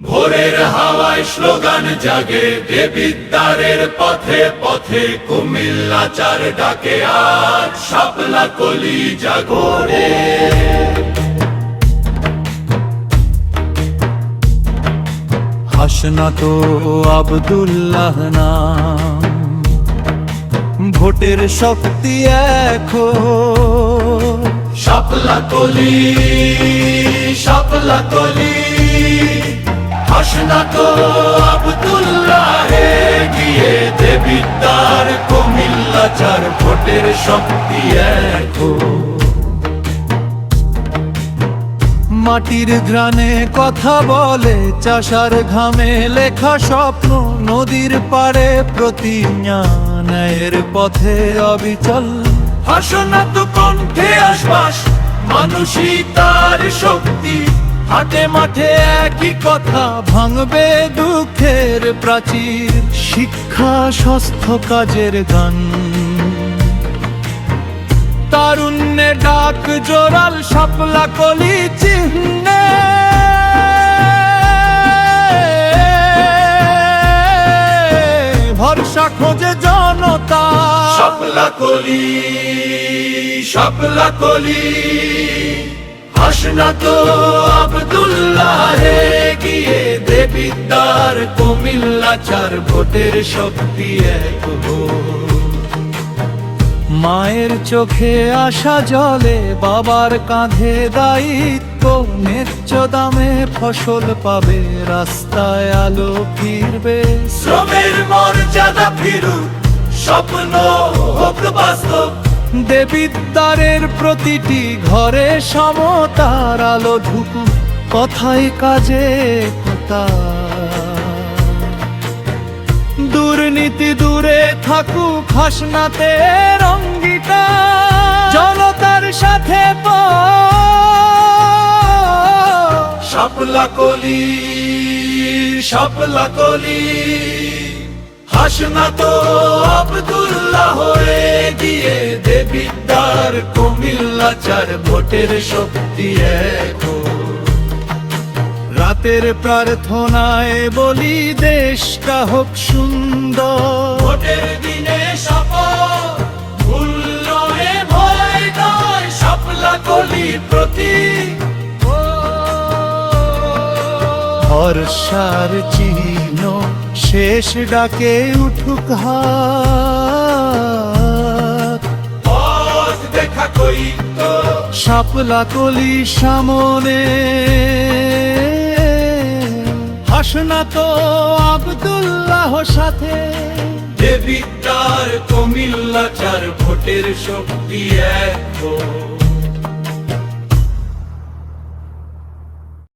ভোরের হাওয়ায় স্লোগান জাগে দেবিদ্বারের পথে পথে কুমিল্লাচার ডাকে আজ শাপলা কলি জাগরে। হাসনা তো আব্দুল্লাহ নাম, ভোটের শক্তি এখন শাপলা কলি শাপলা কলি, হাসনা তো আব্দুল্লাহে গিয়ে দেবিদ্বার কুমিল্লাচার ভোটের শক্তি এখন। মাটির ঘ্রাণে কথা বলে, চাষার ঘামে লেখা স্বপ্ন, নদীর পাড়ে প্রতিজ্ঞা, ন্যায়ের পথে অবিচল। হাসনা তো কণ্ঠে আশ্বাস, মানুষই তার শক্তি, হাটে মাঠে একই কথা, ভাঙবে দুঃখের প্রাচীর। শিক্ষা স্বাস্থ্য কাজের গান, তারুণ্যে ডাক জোরাল শাপলা কলি চিহ্নে। ভরসা খোঁজে জনতা, শাপলা কলি শাপলা কলি, হাসনা তো আব্দুল্লাহে গিয়ে দেবিদ্বার কুমিল্লাচার ভোটের শক্তি এক। মায়ের চোখে আশা জলে, বাবার কাঁধে দায়িত্ব, ন্যায্য দামে ফসল পাবে, রাস্তায় আলো ফিরবে। শ্রমের মর্যাদা ফিরুক, স্বপ্ন হোক বাস্তব, দেবিদ্বারের প্রতিটি ঘরে সমতার আলো ঢুকুক, কথায় কাজে কথা। দুর্নীতি দূরে থাকুক, হাসনাতে রঙ্গিতা, জনতার সাথে শাপলা কলি শাপলা কলি, হাসনা তো আব্দুল্লাহ হয়ে গিয়ে দেবিদ্বার কুমিল্লাচার ভোটের শক্তি এখন। রাতের প্রার্থনায় বলি, দেশটা হোক সুন্দর। ভোটের দিনে শপথ, ভুল নয় ভয় নয়, শাপলা কলি প্রতি ভরসার চিহ্ন, শেষ ডাকে উঠুক হাত। পথ দেখা কই তো শাপলা কলি সামনে, হাসনা তো আব্দুল্লাহ সাথে। দেবিদ্বার কুমিল্লাচার ভোটের শক্তি এক।